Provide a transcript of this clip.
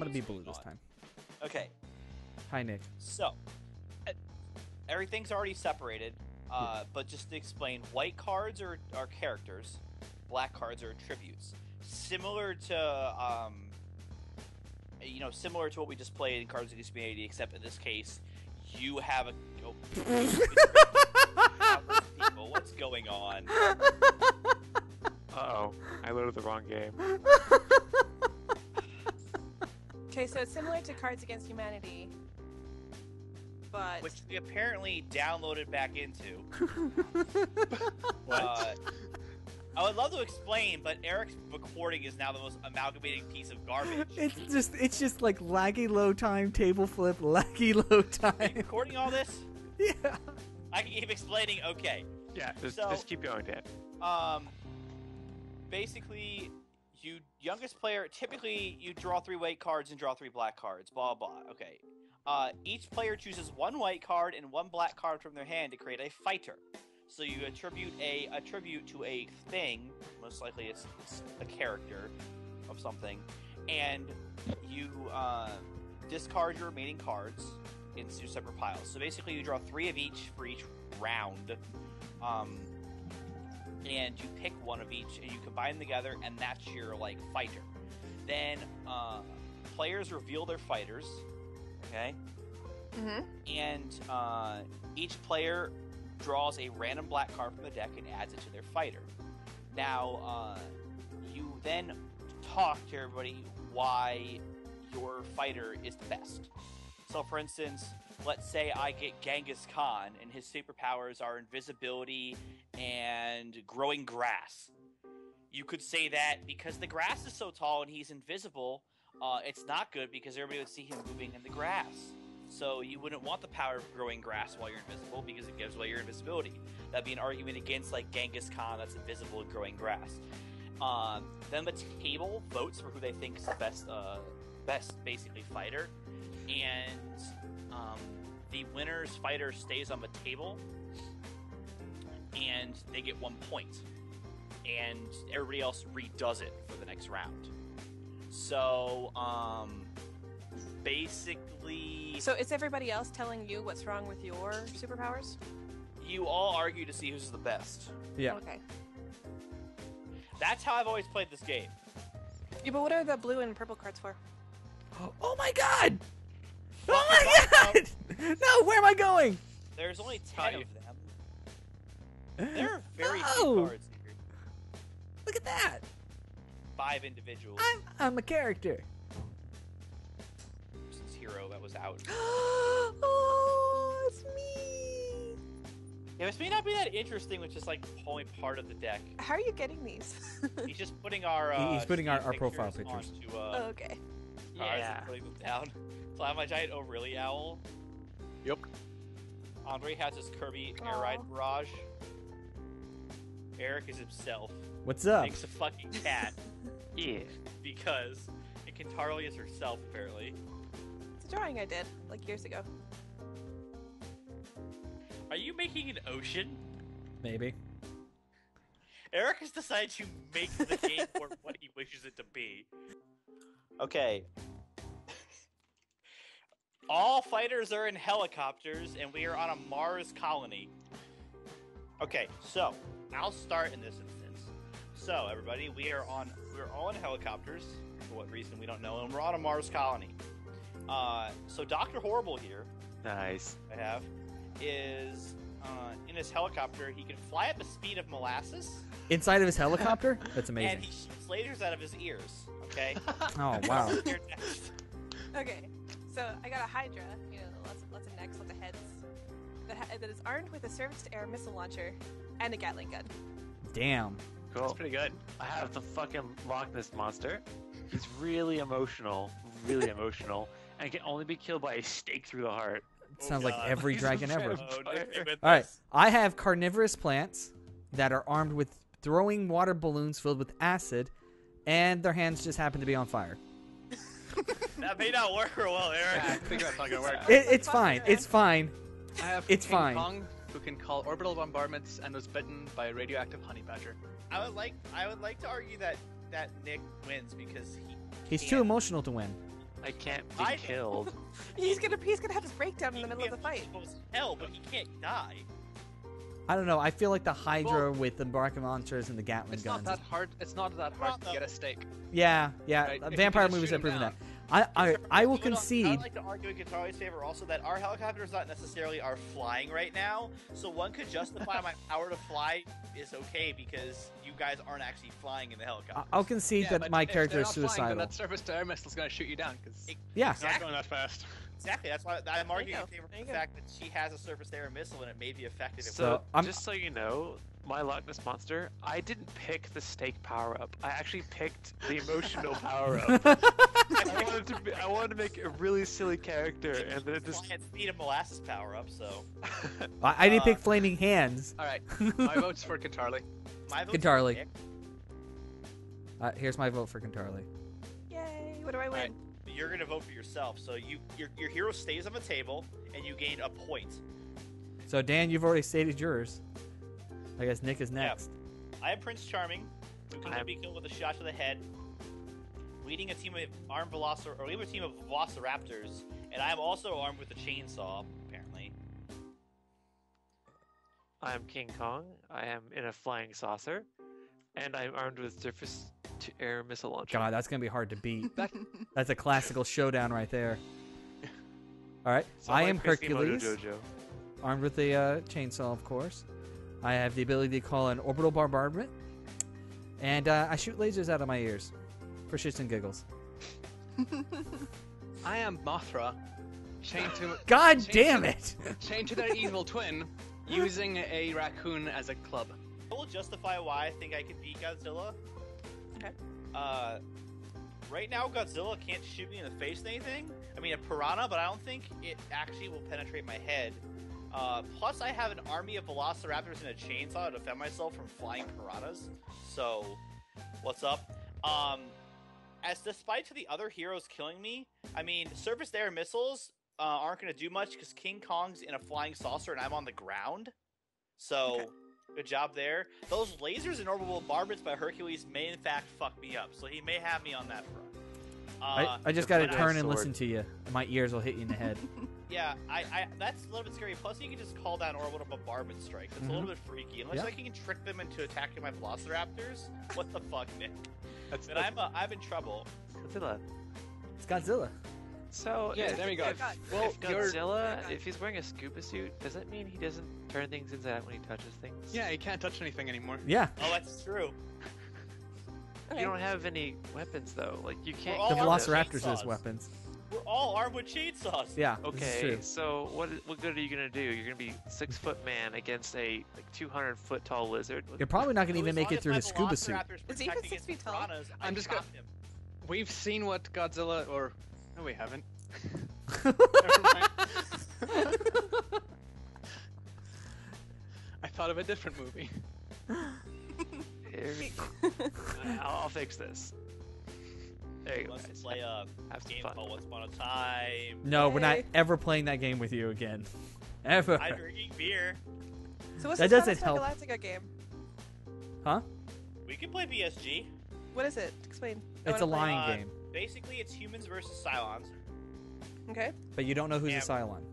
gonna be blue this time. Okay. Hi, Nick. So, everything's already separated. But just to explain, white cards are characters, black cards are attributes. Similar to similar to what we just played in Cards Against Humanity, except in this case, you have a. People, what's going on? Uh-oh, I loaded the wrong game. Okay, so it's similar to Cards Against Humanity, but... Which we apparently downloaded back into. What? I would love to explain, but Eric's recording is now the most amalgamating piece of garbage. It's just like laggy load time, table flip, laggy load Are you time. recording all this? Yeah. I can keep explaining. Okay. Yeah, just keep going, Dan. Basically, youngest player, typically you draw 3 white cards and draw 3 black cards, blah, blah, okay. Each player chooses 1 white card and 1 black card from their hand to create a fighter. So you attribute to a thing, most likely it's a character of something, and you discard your remaining cards into separate piles. So basically you draw 3 of each for each round, and you pick 1 of each and you combine them together, and that's your fighter. Then players reveal their fighters, okay? Mm-hmm. And each player draws a random black card from the deck and adds it to their fighter. Now, you then talk to everybody why your fighter is the best. So, for instance, let's say I get Genghis Khan, and his superpowers are invisibility and growing grass. You could say that because the grass is so tall and he's invisible, it's not good because everybody would see him moving in the grass. So you wouldn't want the power of growing grass while you're invisible because it gives away your invisibility. That'd be an argument against Genghis Khan that's invisible and growing grass. Then the table votes for who they think is the best basically fighter, and the winner's fighter stays on the table, and they get 1 point, and everybody else redoes it for the next round. So basically... So is everybody else telling you what's wrong with your superpowers? You all argue to see who's the best. Yeah. Okay. That's how I've always played this game. Yeah, but what are the blue and purple cards for? Oh my god! Oh my god! No, where am I going? There's only 10 of them. There are very few Oh! cards here. Look at that! 5 individuals. I'm a character. Since Hero, that was out. Oh, it's me! Yeah, this may not be that interesting with just only part of the deck. How are you getting these? He's just putting our He's putting our Steam profile pictures. onto Oh, okay. cards Yeah. and putting them down. So I have my giant O'Reilly owl. Yep. Andre has his Kirby Aw. Air Ride Barrage. Eric is himself. What's up? Makes a fucking cat Yeah. because Kintaro is herself apparently. It's a drawing I did, years ago. Are you making an ocean? Maybe. Eric has decided to make the game for what he wishes it to be. Okay. All fighters are in helicopters, and we are on a Mars colony. Okay, so I'll start in this instance. So everybody, we're all in helicopters. For what reason we don't know, and we're on a Mars colony. So Dr. Horrible here, Nice. I have, is in his helicopter. He can fly at the speed of molasses, Inside of his helicopter? That's and amazing. he shoots lasers out of his ears. Okay. Oh, wow. You're next. Okay, so I got a Hydra, lots of necks, lots of heads, that is armed with a surface-to-air missile launcher and a Gatling gun. Damn. Cool. That's pretty good. I have the fucking Loch Ness monster. He's really emotional, and can only be killed by a stake through the heart. Sounds like God. every He's dragon ever. a Oh, Nick, you win Alright, this. I have carnivorous plants that are armed with throwing water balloons filled with acid, and their hands just happen to be on fire. That may not work real well, Eric. Yeah, I think that's not gonna work. It's fine. It's fine. I have It's King fine. Kong, who can call orbital bombardments and was bitten by a radioactive honey badger. I would like to argue that Nick wins because He's can't. too emotional to win. I can't be I- killed. He's gonna have his breakdown in the middle of the fight. Hell, but he can't die. I don't know. I feel like the Hydra with the Barking Monsters and the Gatling It's guns. not that hard. It's not that hard to get a stake. Yeah. Right, if you Vampire can movies shoot have proven them that. I will You know, concede. I'd like to argue in Katari's favor also that our helicopters not necessarily are flying right now, so one could justify my power to fly is okay because you guys aren't actually flying in the helicopter. I'll concede that but my if character they're is not flying, suicidal. then that surface-to-air missile is going to shoot you down. Cause... Yeah. It's not going that fast. Exactly, that's why I'm arguing go. in favor There of you the go. fact that she has a surface-to-air missile and it may be effective. So, I'm- just so you know, my Loch Ness Monster, I didn't pick the stake power-up. I actually picked the emotional power-up. I wanted to make a really silly character, and then it just... Can't speed a molasses power-up, so... I didn't pick Flaming Hands. All right, my vote's for Katarli. My vote's Katarli. Nick. Here's my vote for Katarli. Yay! What do I win? Alright. You're gonna vote for yourself, so your hero stays on the table, and you gain a point. So Dan, you've already stated yours. I guess Nick is next. I am Prince Charming, who can I'm- be killed with a shot to the head, leading a team of armed leading a team of velociraptors, and I am also armed with a chainsaw, apparently. I'm King Kong, I am in a flying saucer, and I'm armed with surface-to-air missile launcher. God, that's gonna be hard to beat. That- That's a classical showdown right there. All right, So I like am Quasimodo Hercules, Jojo. armed with a chainsaw, of course. I have the ability to call an orbital bombardment, and I shoot lasers out of my ears for shits and giggles. I am Mothra, chained to God Chainsaw. damn it! chained to their evil twin, using a raccoon as a club. I will justify why I think I could beat Godzilla. Okay. Right now, Godzilla can't shoot me in the face with anything. I mean, a piranha, but I don't think it actually will penetrate my head. Plus, I have an army of velociraptors and a chainsaw to defend myself from flying piranhas. So, what's up? As despite to the other heroes killing me, I mean, surface-to-air missiles aren't going to do much because King Kong's in a flying saucer and I'm on the ground. So, Okay. Good job there. Those lasers and orbital bombardments by Hercules may in fact fuck me up, so he may have me on that front. I just gotta but I- turn and sword. listen to you. My ears will hit you in the head. Yeah, I that's a little bit scary. Plus, you can just call down orbital bombardment strikes. It's a little bit freaky. Unless Yeah. I can trick them into attacking my velociraptors. What the fuck, Nick? That's, But I'm in trouble. Godzilla. It's Godzilla. So, Yeah, if, there we go. If, Well, if you're- Godzilla, God. if he's wearing a scuba suit, does that mean he doesn't turn things inside out when he touches things? yeah, you can't touch anything anymore. Yeah, Oh, that's true. Okay. You don't have any weapons though. Like you can't. all the armed with Velociraptors chainsaws. has weapons. We're all armed with chainsaws. Yeah, this is Okay, true. so what good are you gonna do? You're gonna be 6-foot man against a 200-foot tall lizard. You're probably not gonna So even as make long it as through my his scuba suit. velociraptors Is he even protect 6 against feet tall? piranhas, I I'm just chop go- him. We've seen what Godzilla, or no, we haven't. I thought of a different movie. I'll fix this. There you go, Let's guys. play a Have some game fun. called Once Upon a Time. No, we're not Yay. ever playing that game with you again. Ever. I'm drinking beer. So what's That this doesn't help. Battlestar Galactica game? Huh? We can play BSG. What is it? Explain. I It's a wanna play. lying game, Basically, it's humans versus Cylons. Okay. but you don't know who's a Yeah. Cylon.